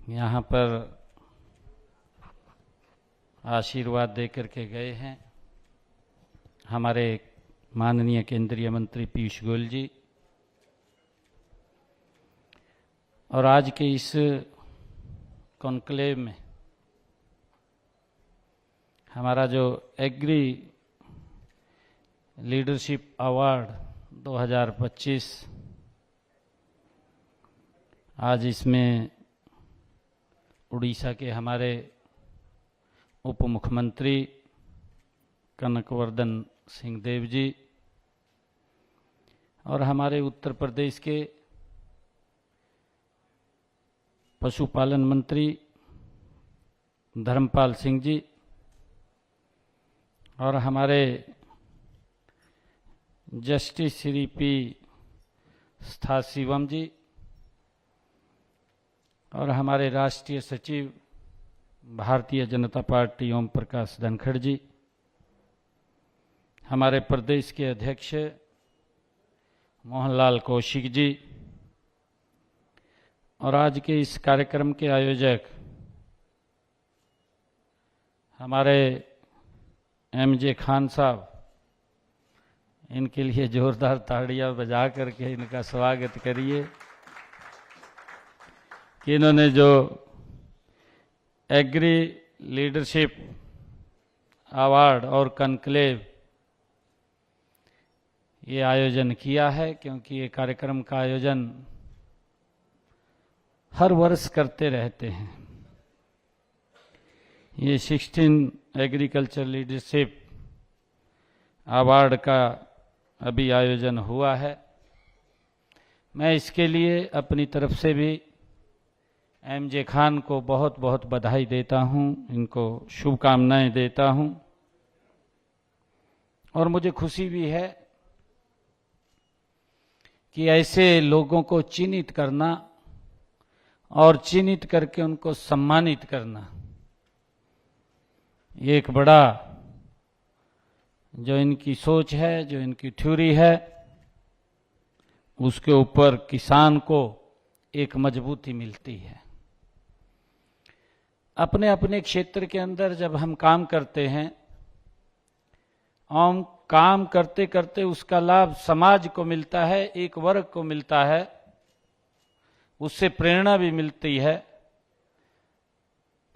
यहाँ पर आशीर्वाद दे करके गए हैं हमारे माननीय केंद्रीय मंत्री पीयूष गोयल जी। और आज के इस कॉन्क्लेव में हमारा जो एग्री लीडरशिप अवार्ड 2025 आज इसमें उड़ीसा के हमारे उप मुख्यमंत्री कनकवर्धन सिंह देव जी और हमारे उत्तर प्रदेश के पशुपालन मंत्री धर्मपाल सिंह जी और हमारे जस्टिस श्री पी स्थाशिवम जी और हमारे राष्ट्रीय सचिव भारतीय जनता पार्टी ओम प्रकाश धनखड़ जी, हमारे प्रदेश के अध्यक्ष मोहनलाल कौशिक जी और आज के इस कार्यक्रम के आयोजक हमारे एमजे खान साहब, इनके लिए जोरदार ताड़ियां बजा करके इनका स्वागत करिए कि इन्होंने जो एग्री लीडरशिप अवार्ड और कॉन्क्लेव ये आयोजन किया है, क्योंकि ये कार्यक्रम का आयोजन हर वर्ष करते रहते हैं। ये 16 एग्रीकल्चर लीडरशिप अवार्ड का अभी आयोजन हुआ है। मैं इसके लिए अपनी तरफ से भी एमजे खान को बहुत बहुत बधाई देता हूं, इनको शुभकामनाएं देता हूं। और मुझे खुशी भी है कि ऐसे लोगों को चिन्हित करना और चिन्हित करके उनको सम्मानित करना, ये एक बड़ा जो इनकी सोच है, जो इनकी थ्योरी है, उसके ऊपर किसान को एक मजबूती मिलती है। अपने अपने क्षेत्र के अंदर जब हम काम करते हैं और काम करते करते उसका लाभ समाज को मिलता है, एक वर्ग को मिलता है, उससे प्रेरणा भी मिलती है।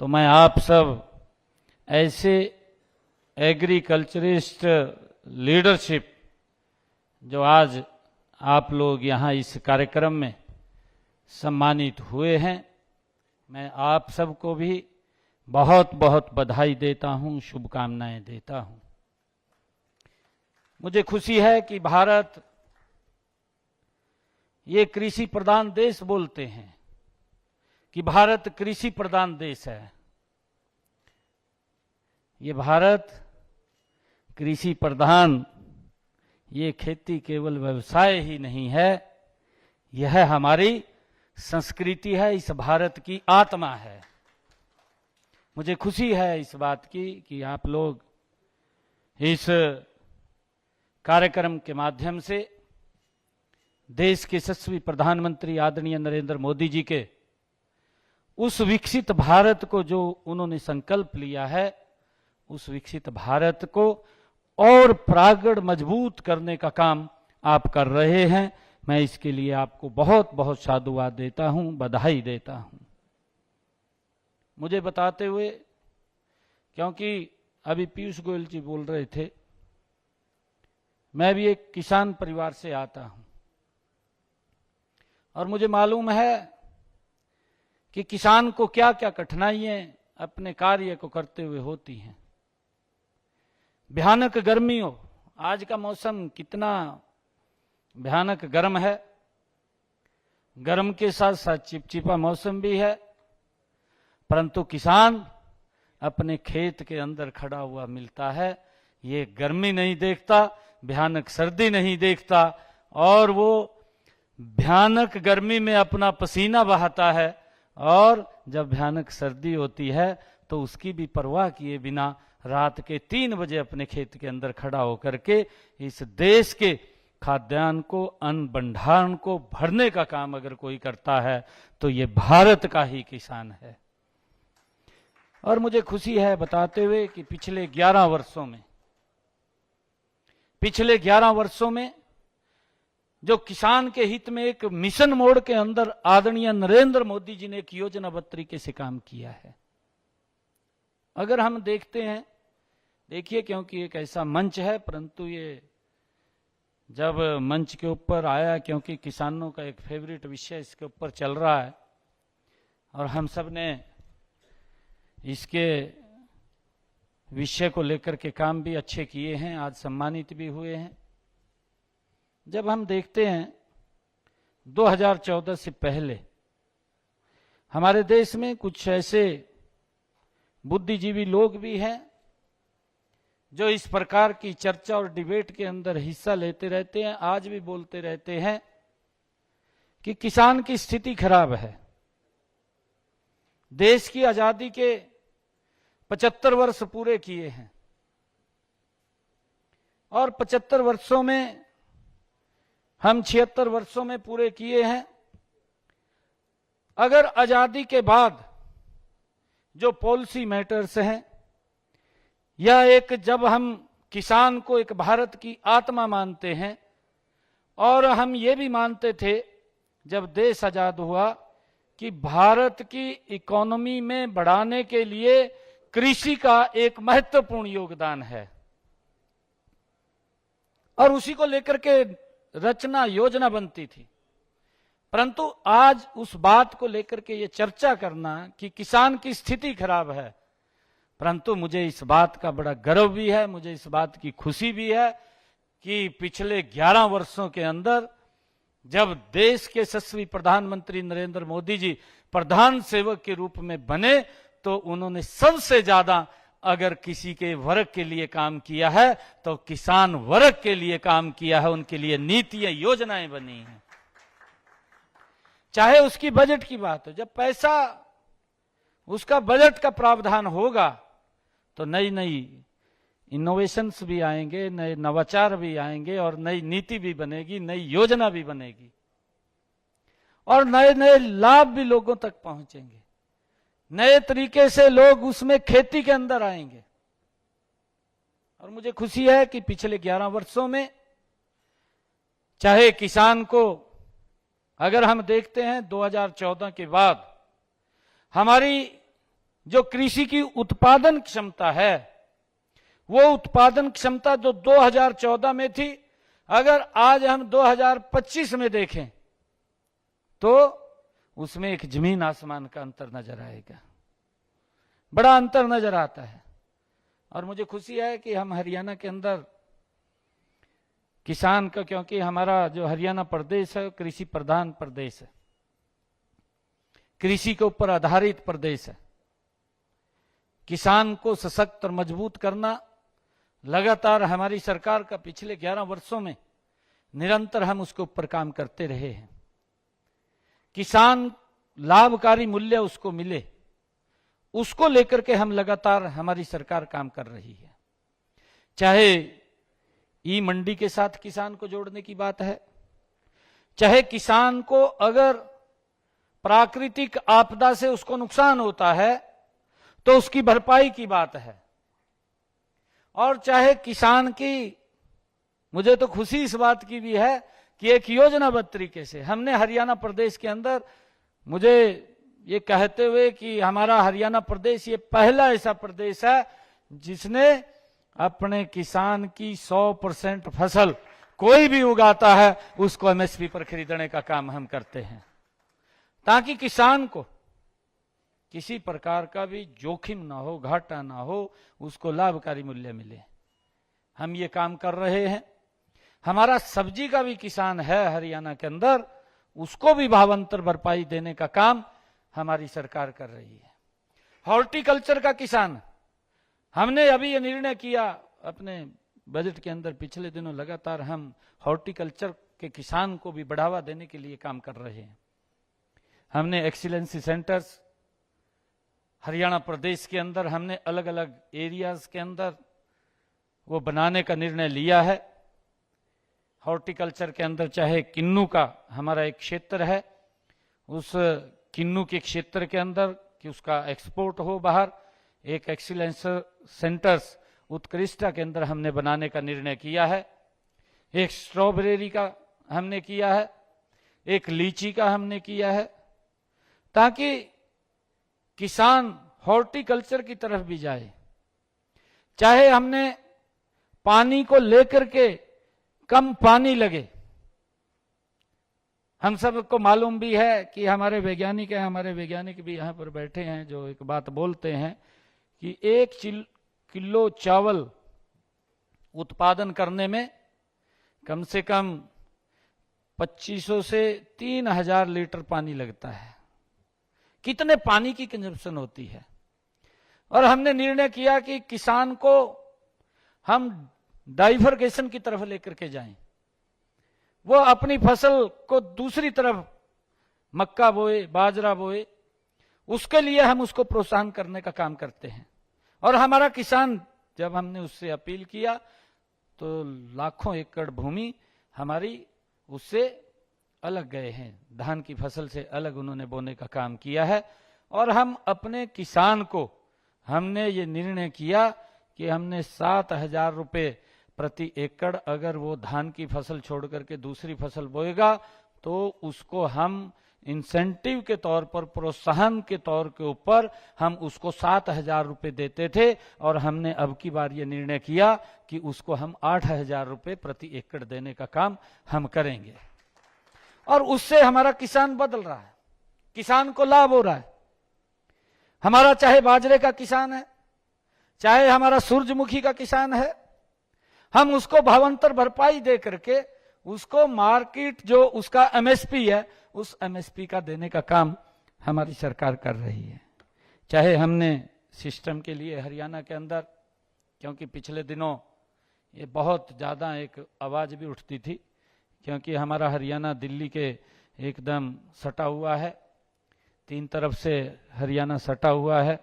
तो मैं आप सब ऐसे एग्रीकल्चरिस्ट लीडरशिप जो आज आप लोग यहाँ इस कार्यक्रम में सम्मानित हुए हैं, मैं आप सबको भी बहुत बहुत बधाई देता हूँ, शुभकामनाएं देता हूँ। मुझे खुशी है कि भारत ये कृषि प्रधान देश बोलते हैं कि भारत कृषि प्रधान देश है। ये भारत कृषि प्रधान, ये खेती केवल व्यवसाय ही नहीं है, यह हमारी संस्कृति है, इस भारत की आत्मा है। मुझे खुशी है इस बात की कि आप लोग इस कार्यक्रम के माध्यम से देश के यशस्वी प्रधानमंत्री आदरणीय नरेंद्र मोदी जी के उस विकसित भारत को जो उन्होंने संकल्प लिया है, उस विकसित भारत को और प्रगाढ़ मजबूत करने का काम आप कर रहे हैं। मैं इसके लिए आपको बहुत बहुत साधुवाद देता हूं, बधाई देता हूं। मुझे बताते हुए, क्योंकि अभी पीयूष गोयल जी बोल रहे थे, मैं भी एक किसान परिवार से आता हूं और मुझे मालूम है कि किसान को क्या क्या कठिनाइयां अपने कार्य को करते हुए होती हैं। भयानक गर्मियों, आज का मौसम कितना भयानक गर्म है, गर्म के साथ साथ चिपचिपा मौसम भी है, परंतु किसान अपने खेत के अंदर खड़ा हुआ मिलता है। ये गर्मी नहीं देखता, भयानक सर्दी नहीं देखता, और वो भयानक गर्मी में अपना पसीना बहाता है, और जब भयानक सर्दी होती है तो उसकी भी परवाह किए बिना रात के 3 बजे अपने खेत के अंदर खड़ा होकर के इस देश के खाद्यान्न को, अन्न भंडारण को भरने का काम अगर कोई करता है तो ये भारत का ही किसान है। और मुझे खुशी है बताते हुए कि पिछले 11 वर्षों में जो किसान के हित में एक मिशन मोड के अंदर आदरणीय नरेंद्र मोदी जी ने एक योजनाबद्ध तरीके से काम किया है। अगर हम देखते हैं, देखिए, क्योंकि एक ऐसा मंच है, परंतु ये जब मंच के ऊपर आया, क्योंकि किसानों का एक फेवरेट विषय इसके ऊपर चल रहा है और हम सब ने इसके विषय को लेकर के काम भी अच्छे किए हैं, आज सम्मानित भी हुए हैं। जब हम देखते हैं 2014 से पहले हमारे देश में कुछ ऐसे बुद्धिजीवी लोग भी हैं जो इस प्रकार की चर्चा और डिबेट के अंदर हिस्सा लेते रहते हैं, आज भी बोलते रहते हैं कि किसान की स्थिति खराब है। देश की आजादी के 75 वर्ष पूरे किए हैं और 75 वर्षों में हम 76 वर्षों में पूरे किए हैं। अगर आजादी के बाद जो पॉलिसी मैटर्स हैं, या एक जब हम किसान को एक भारत की आत्मा मानते हैं, और हम ये भी मानते थे जब देश आजाद हुआ कि भारत की इकोनॉमी में बढ़ाने के लिए कृषि का एक महत्वपूर्ण योगदान है, और उसी को लेकर के रचना योजना बनती थी। परंतु आज उस बात को लेकर के ये चर्चा करना कि किसान की स्थिति खराब है, परंतु मुझे इस बात का बड़ा गर्व भी है, मुझे इस बात की खुशी भी है कि पिछले 11 वर्षों के अंदर जब देश के यशस्वी प्रधानमंत्री नरेंद्र मोदी जी प्रधान सेवक के रूप में बने, तो उन्होंने सबसे ज्यादा अगर किसी के वर्ग के लिए काम किया है तो किसान वर्ग के लिए काम किया है। उनके लिए नीतियां, योजनाएं बनी हैं। चाहे उसकी बजट की बात हो, जब पैसा उसका बजट का प्रावधान होगा तो नई नई इनोवेशंस भी आएंगे, नए नवाचार भी आएंगे और नई नीति भी बनेगी, नई योजना भी बनेगी और नए नए लाभ भी लोगों तक पहुंचेंगे। नए तरीके से लोग उसमें खेती के अंदर आएंगे। और मुझे खुशी है कि पिछले 11 वर्षों में चाहे किसान को अगर हम देखते हैं 2014 के बाद हमारी जो कृषि की उत्पादन क्षमता है, वो उत्पादन क्षमता जो 2014 में थी, अगर आज हम 2025 में देखें तो उसमें एक जमीन आसमान का अंतर नजर आएगा, बड़ा अंतर नजर आता है। और मुझे खुशी है कि हम हरियाणा के अंदर किसान का, क्योंकि हमारा जो हरियाणा प्रदेश है कृषि प्रधान प्रदेश है, कृषि के ऊपर आधारित प्रदेश है। किसान को सशक्त और मजबूत करना लगातार हमारी सरकार का पिछले 11 वर्षों में निरंतर हम उसके ऊपर काम करते रहे हैं। किसान लाभकारी मूल्य उसको मिले, उसको लेकर के हम लगातार हमारी सरकार काम कर रही है। चाहे ई मंडी के साथ किसान को जोड़ने की बात है, चाहे किसान को अगर प्राकृतिक आपदा से उसको नुकसान होता है तो उसकी भरपाई की बात है, और चाहे किसान की, मुझे तो खुशी इस बात की भी है कि एक योजनाबद्ध तरीके से हमने हरियाणा प्रदेश के अंदर, मुझे ये कहते हुए कि हमारा हरियाणा प्रदेश ये पहला ऐसा प्रदेश है जिसने अपने किसान की 100% फसल कोई भी उगाता है उसको एमएसपी पर खरीदने का काम हम करते हैं, ताकि किसान को किसी प्रकार का भी जोखिम ना हो, घाटा ना हो, उसको लाभकारी मूल्य मिले। हम ये काम कर रहे हैं। हमारा सब्जी का भी किसान है हरियाणा के अंदर, उसको भी भावांतर भरपाई देने का काम हमारी सरकार कर रही है। हॉर्टिकल्चर का किसान, हमने अभी ये निर्णय किया अपने बजट के अंदर, पिछले दिनों लगातार हम हॉर्टिकल्चर के किसान को भी बढ़ावा देने के लिए काम कर रहे हैं। हमने एक्सीलेंसी सेंटर्स हरियाणा प्रदेश के अंदर, हमने अलग अलग एरियाज के अंदर वो बनाने का निर्णय लिया है। हॉर्टिकल्चर के अंदर, चाहे किन्नू का हमारा एक क्षेत्र है, उस किन्नू के क्षेत्र के अंदर कि उसका एक्सपोर्ट हो बाहर, एक एक्सीलेंस सेंटर्स उत्कृष्टता के अंदर हमने बनाने का निर्णय किया है। एक स्ट्रॉबेरी का हमने किया है, एक लीची का हमने किया है, ताकि किसान हॉर्टिकल्चर की तरफ भी जाए। चाहे हमने पानी को लेकर के कम पानी लगे, हम सबको मालूम भी है कि हमारे वैज्ञानिक भी यहाँ पर बैठे हैं जो एक बात बोलते हैं कि 1 किलो चावल उत्पादन करने में कम से कम 2500 से 3000 लीटर पानी लगता है। कितने पानी की कंजप्शन होती है। और हमने निर्णय किया कि किसान को हम डाइवर्गेशन की तरफ लेकर के जाएं, वो अपनी फसल को दूसरी तरफ मक्का बोए, बाजरा बोए, उसके लिए हम उसको प्रोत्साहन करने का काम करते हैं। और हमारा किसान, जब हमने उससे अपील किया तो लाखों एकड़ भूमि हमारी उससे अलग गए हैं, धान की फसल से अलग उन्होंने बोने का काम किया है। और हम अपने किसान को हमने ये निर्णय किया कि हमने 7,000 रुपये प्रति एकड़ अगर वो धान की फसल छोड़ करके दूसरी फसल बोएगा तो उसको हम इंसेंटिव के तौर पर, प्रोत्साहन के तौर के ऊपर हम उसको 7,000 रुपये देते थे। और हमने अब की बार ये निर्णय किया कि उसको हम 8,000 रुपये प्रति एकड़ देने का काम हम करेंगे। और उससे हमारा किसान बदल रहा है, किसान को लाभ हो रहा है। हमारा चाहे बाजरे का किसान है, चाहे हमारा सूरजमुखी का किसान है, हम उसको भावांतर भरपाई दे करके उसको मार्केट जो उसका एमएसपी है, उस एमएसपी का देने का काम हमारी सरकार कर रही है। चाहे हमने सिस्टम के लिए हरियाणा के अंदर, क्योंकि पिछले दिनों ये बहुत ज़्यादा एक आवाज़ भी उठती थी, क्योंकि हमारा हरियाणा दिल्ली के एकदम सटा हुआ है, 3 तरफ से हरियाणा सटा हुआ है।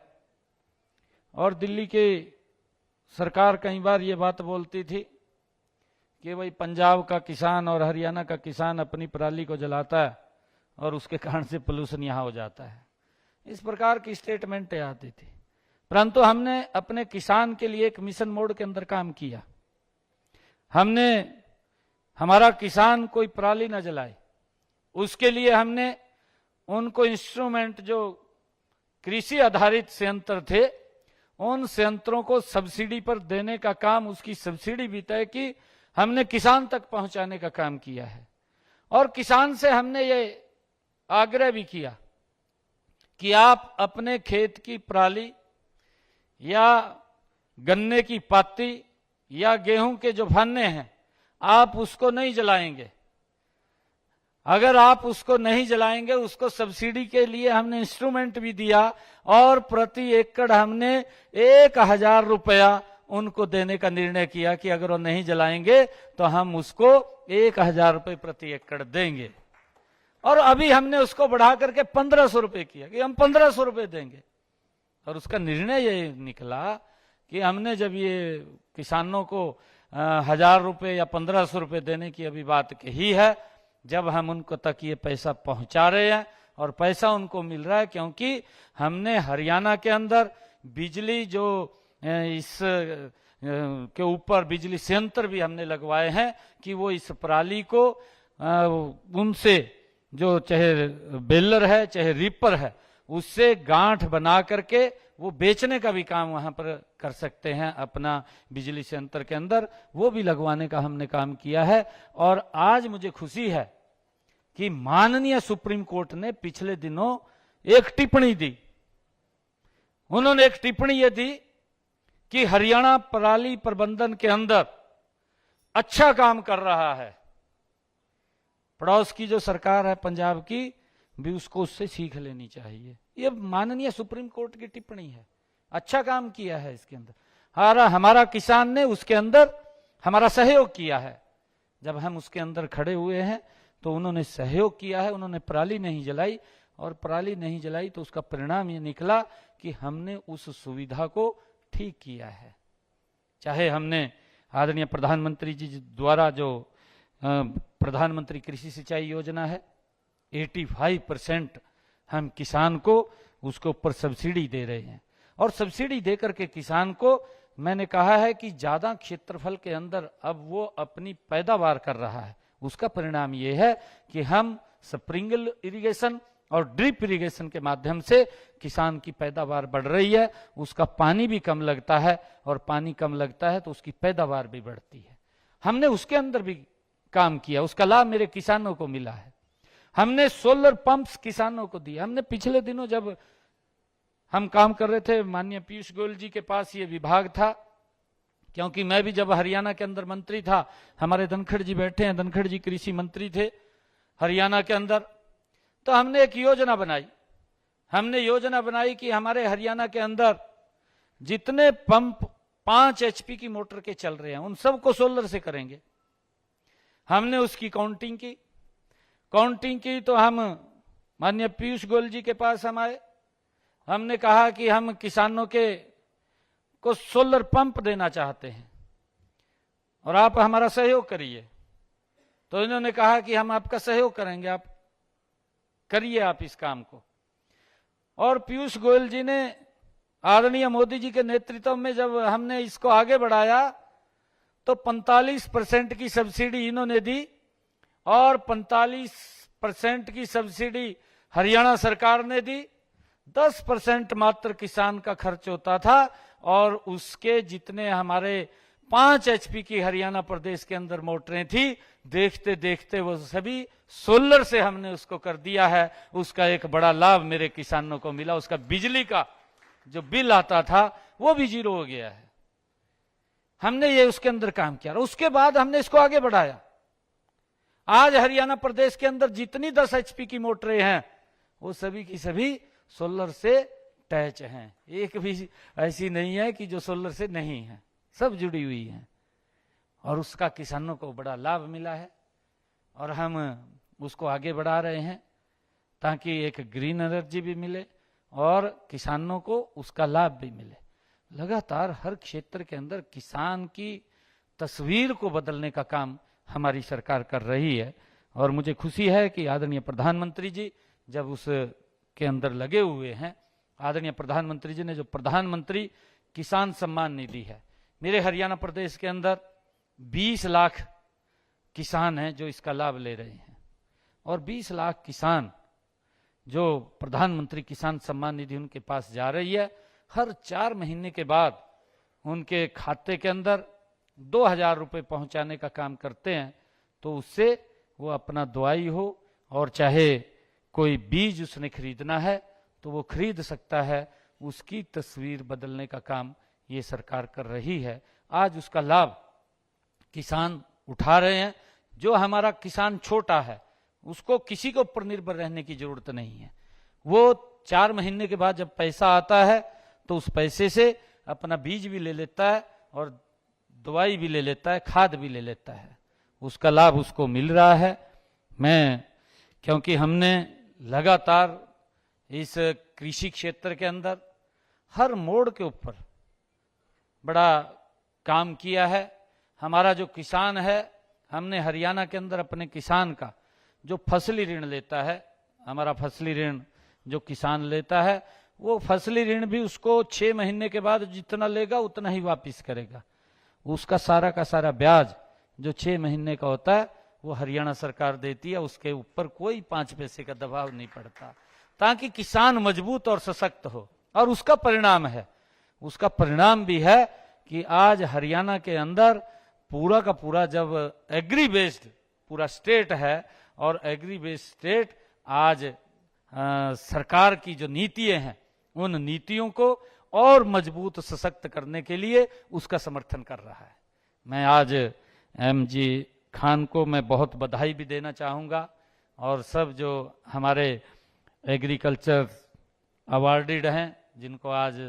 और दिल्ली के सरकार कई बार ये बात बोलती थी कि भाई पंजाब का किसान और हरियाणा का किसान अपनी पराली को जलाता है और उसके कारण से पोल्यूशन यहाँ हो जाता है, इस प्रकार की स्टेटमेंटें आती थी। परंतु हमने अपने किसान के लिए एक मिशन मोड के अंदर काम किया। हमने हमारा किसान कोई पराली न जलाए, उसके लिए हमने उनको इंस्ट्रूमेंट जो कृषि आधारित संयंत्र थे, उन संयंत्रों को सब्सिडी पर देने का काम, उसकी सब्सिडी भी तय की, हमने किसान तक पहुंचाने का काम किया है। और किसान से हमने ये आग्रह भी किया कि आप अपने खेत की पराली या गन्ने की पाती या गेहूं के जो भन्ने हैं, आप उसको नहीं जलाएंगे। अगर आप उसको नहीं जलाएंगे, उसको सब्सिडी के लिए हमने इंस्ट्रूमेंट भी दिया और प्रति एकड़ हमने 1,000 रुपया उनको देने का निर्णय किया कि अगर वो नहीं जलाएंगे तो हम उसको 1,000 रुपये प्रति एकड़ देंगे। और अभी हमने उसको बढ़ा करके 1,500 रुपये किया कि हम 1,500 रुपये देंगे। और उसका निर्णय ये निकला कि हमने जब ये किसानों को 1,000 रुपये या 1,500 रुपये देने की अभी बात कही है, जब हम उनको तक ये पैसा पहुंचा रहे हैं और पैसा उनको मिल रहा है, क्योंकि हमने हरियाणा के अंदर बिजली जो इस के ऊपर बिजली संयंत्र भी हमने लगवाए हैं कि वो इस पराली को उनसे जो चाहे बेलर है चाहे रीपर है, उससे गांठ बना करके वो बेचने का भी काम वहां पर कर सकते हैं अपना बिजली संयंत्र के अंदर, वो भी लगवाने का हमने काम किया है। और आज मुझे खुशी है कि माननीय सुप्रीम कोर्ट ने पिछले दिनों एक टिप्पणी दी। उन्होंने एक टिप्पणी ये दी कि हरियाणा पराली प्रबंधन के अंदर अच्छा काम कर रहा है। पड़ोस की जो सरकार है पंजाब की भी उसको उससे सीख लेनी चाहिए। ये माननीय सुप्रीम कोर्ट की टिप्पणी है, अच्छा काम किया है इसके अंदर। हमारा किसान ने उसके अंदर हमारा सहयोग किया है। जब हम उसके अंदर खड़े हुए हैं तो उन्होंने सहयोग किया है, उन्होंने पराली नहीं जलाई। और पराली नहीं जलाई तो उसका परिणाम ये निकला कि हमने उस सुविधा को ठीक किया है। चाहे हमने आदरणीय प्रधानमंत्री जी द्वारा जो प्रधानमंत्री कृषि सिंचाई योजना है, 85% हम किसान को उसके ऊपर सब्सिडी दे रहे हैं। और सब्सिडी दे करके किसान को मैंने कहा है कि ज्यादा क्षेत्रफल के अंदर अब वो अपनी पैदावार कर रहा है। उसका परिणाम ये है कि हम स्प्रिंकल इरिगेशन और ड्रिप इरिगेशन के माध्यम से किसान की पैदावार बढ़ रही है, उसका पानी भी कम लगता है, और पानी कम लगता है तो उसकी पैदावार भी बढ़ती है। हमने उसके अंदर भी काम किया, उसका लाभ मेरे किसानों को मिला है। हमने सोलर पंप्स किसानों को दिए। हमने पिछले दिनों जब हम काम कर रहे थे, माननीय पीयूष गोयल जी के पास ये विभाग था, क्योंकि मैं भी जब हरियाणा के अंदर मंत्री था, हमारे धनखड़ जी बैठे हैं, धनखड़ जी कृषि मंत्री थे हरियाणा के अंदर, तो हमने एक योजना बनाई। हमने योजना बनाई कि हमारे हरियाणा के अंदर जितने पंप 5 HP की मोटर के चल रहे हैं उन सबको सोलर से करेंगे। हमने उसकी काउंटिंग की तो हम माननीय पीयूष गोयल जी के पास हम आए। हमने कहा कि हम किसानों को सोलर पंप देना चाहते हैं और आप हमारा सहयोग करिए। तो इन्होंने कहा कि हम आपका सहयोग करेंगे, आप करिए आप इस काम को। और पीयूष गोयल जी ने, आदरणीय मोदी जी के नेतृत्व में जब हमने इसको आगे बढ़ाया तो 45% की सब्सिडी इन्होंने दी और 45% की सब्सिडी हरियाणा सरकार ने दी। 10% मात्र किसान का खर्च होता था और उसके जितने हमारे 5 HP की हरियाणा प्रदेश के अंदर मोटरें थी, देखते देखते वो सभी सोलर से हमने उसको कर दिया है। उसका एक बड़ा लाभ मेरे किसानों को मिला। उसका बिजली का जो बिल आता था वो भी 0 हो गया है। हमने ये उसके अंदर काम किया और उसके बाद हमने इसको आगे बढ़ाया। आज हरियाणा प्रदेश के अंदर जितनी 10 HP की मोटरें हैं वो सभी की सभी सोलर से अटैच हैं। एक भी ऐसी नहीं है कि जो सोलर से नहीं है, सब जुड़ी हुई हैं और उसका किसानों को बड़ा लाभ मिला है और हम उसको आगे बढ़ा रहे हैं ताकि एक ग्रीन एनर्जी भी मिले और किसानों को उसका लाभ भी मिले। लगातार हर क्षेत्र के अंदर किसान की तस्वीर को बदलने का काम हमारी सरकार कर रही है और मुझे खुशी है कि आदरणीय प्रधानमंत्री जी जब उस के अंदर लगे हुए हैं। आदरणीय प्रधानमंत्री जी ने जो प्रधानमंत्री किसान सम्मान निधि है, मेरे हरियाणा प्रदेश के अंदर 20 लाख किसान हैं जो इसका लाभ ले रहे हैं और 20 लाख किसान जो प्रधानमंत्री किसान सम्मान निधि उनके पास जा रही है, हर 4 महीने के बाद उनके खाते के अंदर 2000 रुपये पहुंचाने का काम करते हैं। तो उससे वो अपना दवाई हो और चाहे कोई बीज उसने खरीदना है तो वो खरीद सकता है। उसकी तस्वीर बदलने का काम ये सरकार कर रही है। आज उसका लाभ किसान उठा रहे हैं। जो हमारा किसान छोटा है उसको किसी के ऊपर निर्भर रहने की जरूरत नहीं है। वो 4 महीने के बाद जब पैसा आता है तो उस पैसे से अपना बीज भी ले लेता है और दवाई भी ले लेता है, खाद भी ले लेता है। उसका लाभ उसको मिल रहा है। मैं क्योंकि हमने लगातार इस कृषि क्षेत्र के अंदर हर मोड़ के ऊपर बड़ा काम किया है। हमारा जो किसान है, हमने हरियाणा के अंदर अपने किसान का जो फसली ऋण लेता है, हमारा फसली ऋण जो किसान लेता है वो फसली ऋण भी उसको 6 महीने के बाद जितना लेगा उतना ही वापस करेगा। उसका सारा का सारा ब्याज जो 6 महीने का होता है वो हरियाणा सरकार देती है। उसके ऊपर कोई 5 पैसे का दबाव नहीं पड़ता ताकि किसान मजबूत और सशक्त हो। और उसका परिणाम है, उसका परिणाम भी है कि आज हरियाणा के अंदर पूरा का पूरा जब एग्री बेस्ड पूरा स्टेट है और एग्री बेस्ड स्टेट आज सरकार की जो नीतियां हैं उन नीतियों को और मजबूत सशक्त करने के लिए उसका समर्थन कर रहा है। मैं आज MG खान को मैं बहुत बधाई भी देना चाहूँगा और सब जो हमारे एग्रीकल्चर अवार्डेड हैं जिनको आज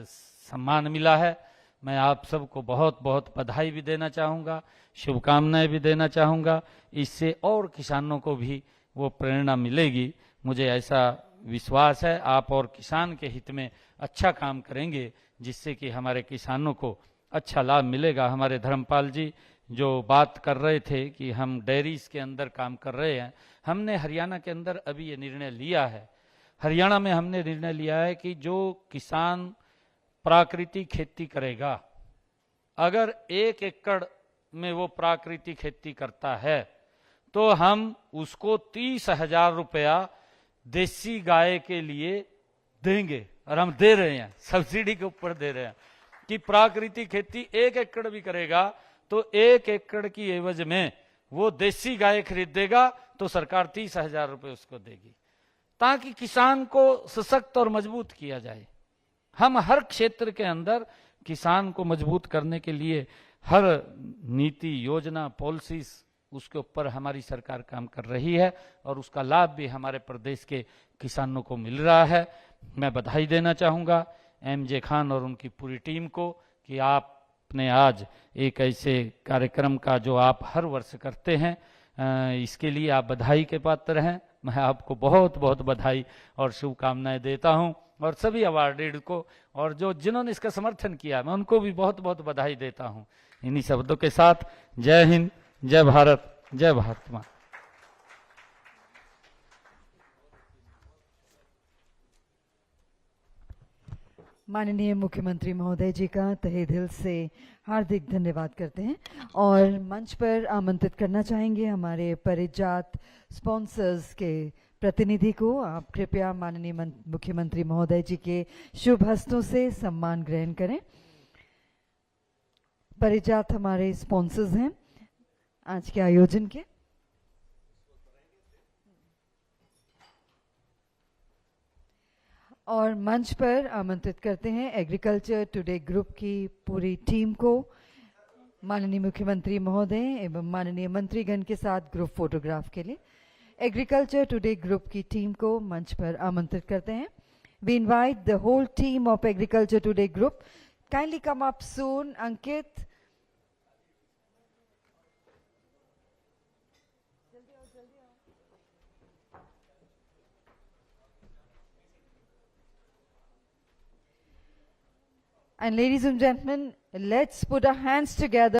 सम्मान मिला है, मैं आप सबको बहुत बहुत बधाई भी देना चाहूँगा, शुभकामनाएं भी देना चाहूँगा। इससे और किसानों को भी वो प्रेरणा मिलेगी। मुझे ऐसा विश्वास है आप और किसान के हित में अच्छा काम करेंगे जिससे कि हमारे किसानों को अच्छा लाभ मिलेगा। हमारे धर्मपाल जी जो बात कर रहे थे कि हम डेयरीज के अंदर काम कर रहे हैं, हमने हरियाणा के अंदर अभी ये निर्णय लिया है। हरियाणा में हमने निर्णय लिया है कि जो किसान प्राकृतिक खेती करेगा, अगर 1 एकड़ में वो प्राकृतिक खेती करता है तो हम उसको 30,000 रुपया देसी गाय के लिए देंगे, और हम दे रहे हैं, सब्सिडी के ऊपर दे रहे हैं कि प्राकृतिक खेती 1 एकड़ भी करेगा तो 1 एकड़ की एवज में वो देसी गाय खरीदेगा तो सरकार 30,000 रुपये उसको देगी, ताकि किसान को सशक्त और मजबूत किया जाए। हम हर क्षेत्र के अंदर किसान को मजबूत करने के लिए हर नीति, योजना, पॉलिसीज, उसके ऊपर हमारी सरकार काम कर रही है और उसका लाभ भी हमारे प्रदेश के किसानों को मिल रहा है। मैं बधाई देना चाहूँगा MJ खान और उनकी पूरी टीम को कि आपने आज एक ऐसे कार्यक्रम का जो आप हर वर्ष करते हैं, इसके लिए आप बधाई के पात्र हैं। मैं आपको बहुत बहुत बधाई और शुभकामनाएं देता हूं, और सभी अवार्डेड को और जो जिन्होंने इसका समर्थन किया, मैं उनको भी बहुत बहुत बधाई देता हूं। इन्हीं शब्दों के साथ जय हिंद, जय भारत, जय भारत मां। माननीय मुख्यमंत्री महोदय जी का तहे दिल से हार्दिक धन्यवाद करते हैं और मंच पर आमंत्रित करना चाहेंगे हमारे परिजात स्पॉन्सर्स के प्रतिनिधि को। आप कृपया माननीय मुख्यमंत्री महोदय जी के शुभ हस्तों से सम्मान ग्रहण करें। परिजात हमारे स्पॉन्सर्स हैं आज के आयोजन के। और मंच पर आमंत्रित करते हैं एग्रीकल्चर टुडे ग्रुप की पूरी टीम को। माननीय मुख्यमंत्री महोदय एवं माननीय मंत्रीगण के साथ ग्रुप फोटोग्राफ के लिए एग्रीकल्चर टुडे ग्रुप की टीम को मंच पर आमंत्रित करते हैं। We invite the whole team of agriculture today group, kindly come up soon. Ankit, and ladies and gentlemen, let's put our hands together